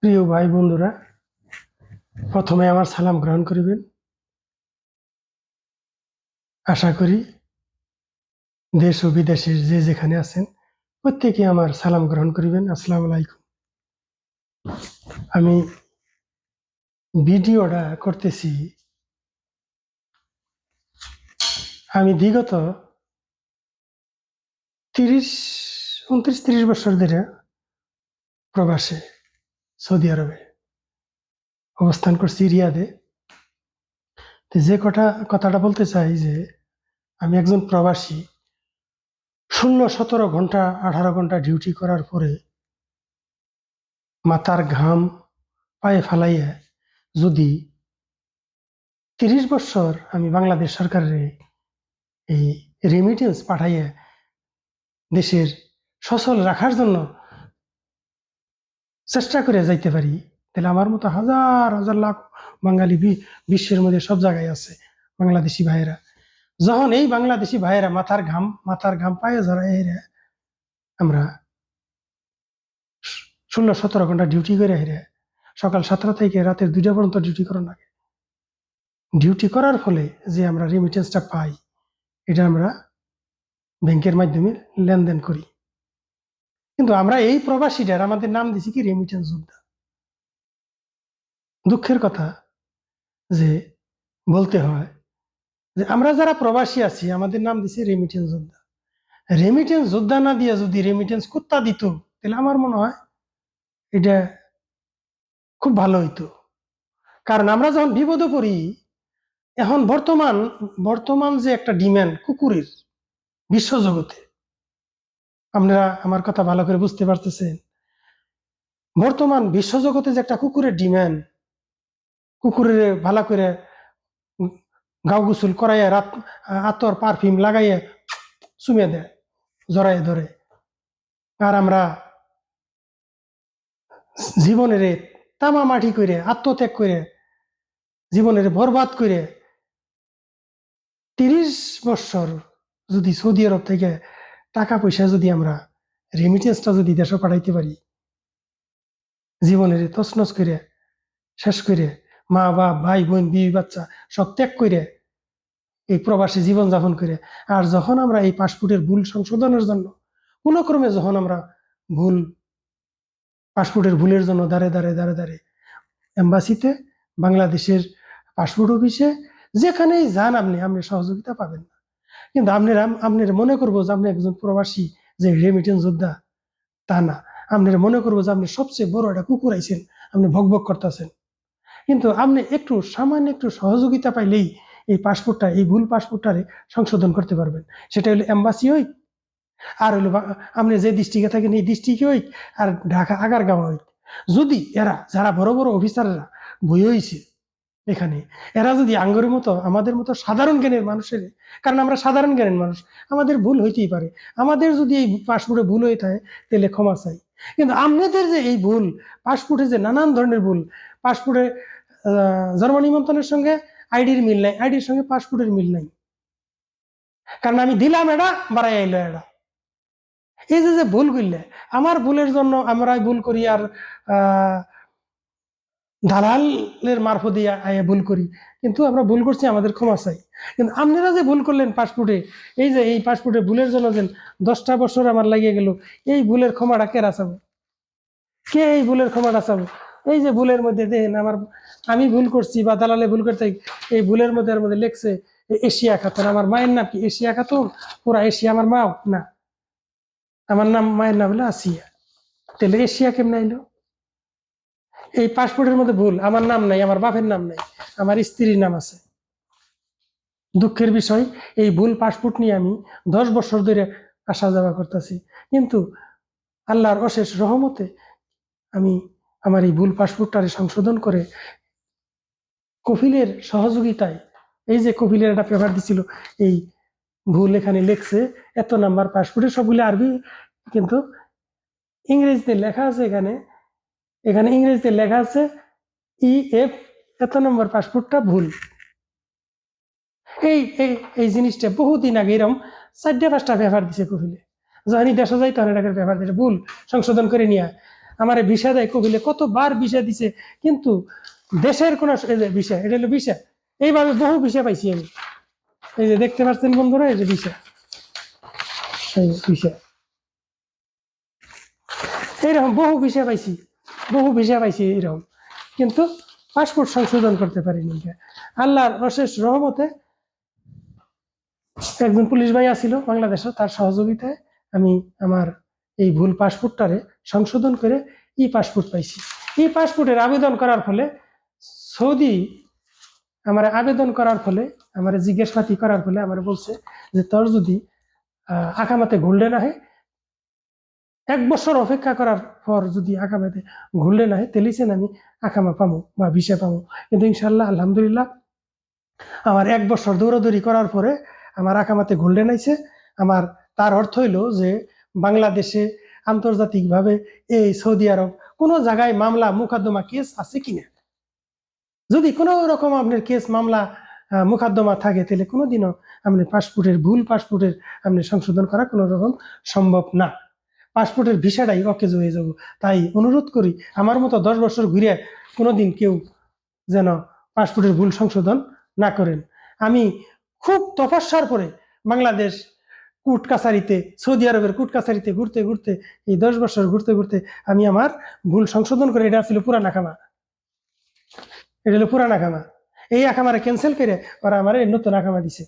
প্রিয় ভাই বন্ধুরা, প্রথমে আমার সালাম গ্রহণ করিবেন। আশা করি দেশ ও বিদেশের যে যেখানে আছেন প্রত্যেকে আমার সালাম গ্রহণ করিবেন। আসসালামু আলাইকুম। আমি ভিডিওটা করতেছি। আমি বিগত 29-30 বছর ধরে প্রবাসে সৌদি আরবে অবস্থান করছি, রিয়াদে। তো যে কথাটা বলতে চাই যে আমি একজন প্রবাসী। 16-17 ঘন্টা 18 ঘন্টা ডিউটি করার পরে মাথার ঘাম পায়ে ফালাইয়া যদি 30 বছর আমি বাংলাদেশ সরকারের এই রেমিটেন্স পাঠাইয়া দেশের সচল রাখার জন্য চেষ্টা করে যাইতে পারি, তাহলে আমার মতো হাজার হাজার লাখ বাঙালি বিশ্বের মধ্যে সব জায়গায় আছে বাংলাদেশি ভাইয়েরা। যখন এই বাংলাদেশি ভাইয়েরা মাথার ঘাম পায়ে ঝরাই আমরা 16-17 ঘন্টা ডিউটি করে হেরে সকাল 7টা থেকে রাতের 2টা পর্যন্ত ডিউটি করার লাগে। ডিউটি করার ফলে যে আমরা রেমিটেন্সটা পাই, এটা আমরা ব্যাংকের মাধ্যমে লেনদেন করি। কিন্তু আমরা এই প্রবাসীদের আমাদের নাম দিছি কি রেমিটেন্স যোদ্ধা। দুঃখের কথা যে বলতে হয় যে আমরা যারা প্রবাসী আছি আমাদের নাম দিছে রেমিটেন্স যোদ্ধা। রেমিটেন্স যোদ্ধা না দিয়ে যদি রেমিটেন্স কুত্তা দিত, তাহলে আমার মনে হয় এটা খুব ভালো হইতো। কারণ আমরা যখন বিপদে পড়ি, এখন বর্তমান যে একটা ডিমান্ড কুকুরের বিশ্বজগতে, আপনারা আমার কথা ভালো করে বুঝতে পারতেছেন। বর্তমান বিশ্বজগতে যে একটা কুকুরের ডিমান্ড, কুকুরের ভালো করে গাও গোসল করাইয়া রাত আতর পারফিউম লাগাইয়া চুমিয়ে দেয়, জড়াইয়া ধরে। আর আমরা জীবনের তামা মাটি করে আত্মত্যাগ করে জীবনের বরবাদ করে 30 বছর যদি সৌদি আরব থেকে টাকা পয়সা যদি আমরা রেমিটেন্সটা যদি দেশে পাঠাইতে পারি, জীবনের তছনছ করে শেষ করে মা বাপ ভাই বোন বিবি বাচ্চা সব ত্যাগ করে এই প্রবাসী জীবনযাপন করে, আর যখন আমরা এই পাসপোর্টের ভুল সংশোধনের জন্য কোনো ক্রমে যখন আমরা পাসপোর্টের ভুলের জন্য দাঁড়ে এম্বাসিতে, বাংলাদেশের পাসপোর্ট অফিসে, যেখানেই যান আপনি সহযোগিতা পাবেন না। কিন্তু আপনার মনে করবো যে আপনি একজন প্রবাসী যে রেমিটেন্স যোদ্ধা, তা না। আপনার মনে করবো যে আপনি সবচেয়ে বড় একটা কুকুর আইছেন, আপনি ভক করতেছেন। কিন্তু আপনি সামান্য একটু সহযোগিতা পাইলেই এই ভুল পাসপোর্টটারে সংশোধন করতে পারবেন। সেটা হলো এম্বাসি হই, আর হইলো আপনি যে ডিস্ট্রিক্টে থাকেন এই ডিস্ট্রিক্টে হই, আর ঢাকা আগারগাঁও হই। যদি যারা বড় বড় অফিসাররা বই হয়েছে এখানে, এরা যদি আঙ্গুরের মতো আমাদের মতো সাধারণ জ্ঞানের মানুষের, কারণ আমরা সাধারণ জ্ঞানের মানুষ, আমাদের ভুল হইতেই পারে। আমাদের যদি এই পাসপোর্টে ভুল হয়ে থাকে তাহলে ক্ষমা চাই। কিন্তু আপনাদের যে এই ভুল পাসপোর্টে, যে নানান ধরনের ভুল পাসপোর্টে, জন্ম নিবন্ধনের সঙ্গে আইডির মিল নাই, আইডির সঙ্গে পাসপোর্টের মিল নাই, কারণ আমি দিলাম এটা বাড়াই আইলো এটা। এই যে ভুল করলে, আমার ভুলের জন্য আমরা ভুল করি, আর দালালের মারফত দিয়ে ভুল করি। কিন্তু আমরা ভুল করছি, আমাদের ক্ষমা চাই। কিন্তু আপনারা যে ভুল করলেন পাসপোর্টে, এই পাসপোর্টে ভুলের জন্য যে 10টা বছর আমার লাগিয়ে গেল, এই ভুলের ক্ষমাটা কে রাচাবো? কে এই ভুলের ক্ষমাটা চাবো? এই যে ভুলের মধ্যে দেখেন আমি ভুল করছি বা দালালে ভুল করতে, এই ভুলের মধ্যে লেখছে এশিয়া খাতুন। আমার মায়ের নাম কি এশিয়া খাতুন? পুরা এশিয়া আমার মা না, আমার নাম, মায়ের নাম হলো আসিয়া। তাহলে এশিয়া কেমনে আইলো? এই পাসপোর্টের মধ্যে ভুল, আমার নাম নাই, আমার বাপের নাম নাই, আমার স্ত্রীর নাম আছে। দুঃখের বিষয়, এই ভুল পাসপোর্ট নিয়ে আমি 10 বছর ধরে আসা যাওয়া করতেছি। কিন্তু আল্লাহর অশেষ রহমতে আমি আমার এই ভুল পাসপোর্টটারে সংশোধন করে কফিলের সহযোগিতায়, এই যে কফিলের একটা পেপার দিছিল, এই ভুল এখানে লেখছে এত নাম্বার পাসপোর্টে, সবগুলো আরবি, কিন্তু ইংরেজিতে লেখা আছে। এখানে ইংরেজিতে লেখা আছে EF এত নম্বর পাসপোর্টটা ভুল। এই জিনিসটা বহুদিন আগে এরকম 4-5টা পেপার দিছে কফিলে। যখনই দেশে যাই তখন এটাকে পেপার দিছে ভুল সংশোধন করে নিয়ে। আমার ভিসা দেয় কবিলে, কতবার ভিসা দিছে, কিন্তু দেশের কোন ভিসা, এটা হলো ভিসা। এইভাবে বহু ভিসা পাইছি আমি। এই যে দেখতে পাচ্ছেন বন্ধুরা, এই যে ভিসা, এই ভিসা, এইরকম বহু ভিসা পাইছি, বহু ভিসা পাইছি এইরকম, কিন্তু পাসপোর্ট সংশোধন করতে পারিনি। আল্লাহর অশেষ রহমতে একজন পুলিশ ভাই আসিল বাংলাদেশে, তার সহযোগিতায় আমি আমার এই ভুল পাসপোর্টটারে সংশোধন করে ই পাসপোর্ট পাইছি। ই পাসপোর্টের আবেদন করার ফলে সৌদি আমার আবেদন করার ফলে আমার জিজ্ঞাসাপাতি করার ফলে আমার বলছে যে তোর যদি আকামাতে গোল্ডেন আহে, 1 বছর অপেক্ষা করার পর যদি আকামাতে গোল্ডেন আহে, তেলিছেন আমি আকামা পামো বা ভিসা পামো। কিন্তু ইনশাল্লাহ আলহামদুলিল্লাহ আমার 1 বছর দৌড়াদৌড়ি করার পরে আমার আকামাতে গোল্ডেন আইছে। আমার তার অর্থ হইল যে বাংলাদেশে আন্তর্জাতিকভাবে এই সৌদি আরব কোনো জায়গায় মামলা মোকদ্দমা কেস আছে কিনা, যদি কোনো রকম আপনার কেস মামলা মোকদ্দমা থাকে, তাহলে কোনোদিনও আপনি পাসপোর্টের ভুল পাসপোর্টের আপনি সংশোধন করা কোনো রকম সম্ভব না। পাসপোর্টের ভিসাটাই অকেজ হয়ে যাব। তাই অনুরোধ করি, আমার মতো 10 বছর ঘুরে কোনোদিন কেউ যেন পাসপোর্টের ভুল সংশোধন না করেন। আমি খুব তপস্যার পরে বাংলাদেশ কোর্ট কাছারিতে, সৌদি আরবের কোর্ট কাছারিতে ঘুরতে ঘুরতে, এই 10 বছর ঘুরতে ঘুরতে আমি আমার ভুল সংশোধন করে, এটা ছিল পুরান আকামা, এটা হলো পুরান আকামা, এই আকামারে ক্যান্সেল করে ওরা আমার নতুন আকামা দিছে।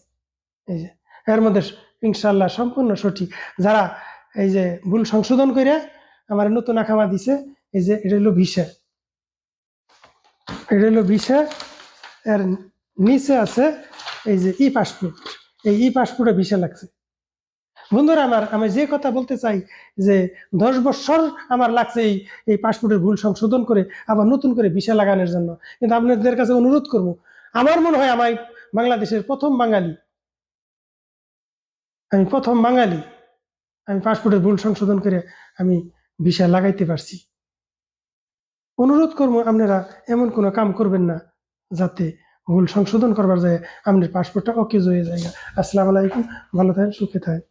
এই যে এর মধ্যে ইনশাল্লাহ সম্পূর্ণ সঠিক। যারা এই যে ভুল সংশোধন করে আমার নতুন আকামা দিছে, এই যে এটা হলো ভিসা, এটা হলো ভিসা, এর নিচে আছে এই যে ই পাসপোর্ট, এই ই পাসপোর্টে ভিসা লাগছে। বন্ধুরা আমার, আমি যে কথা বলতে চাই যে 10 বছর আমার লাগছে এই পাসপোর্টের ভুল সংশোধন করে আবার নতুন করে ভিসা লাগানোর জন্য। কিন্তু আপনাদের কাছে অনুরোধ করবো, আমার মনে হয় আমি বাংলাদেশের প্রথম বাঙালি, আমি প্রথম বাঙালি, আমি পাসপোর্টের ভুল সংশোধন করে আমি ভিসা লাগাইতে পারছি। অনুরোধ করবো আপনারা এমন কোনো কাম করবেন না যাতে ভুল সংশোধন করবার যায় আপনার পাসপোর্টটা অকেজ হয়ে যায়। আসসালামু আলাইকুম, ভালো থাকেন, সুখে থাকেন।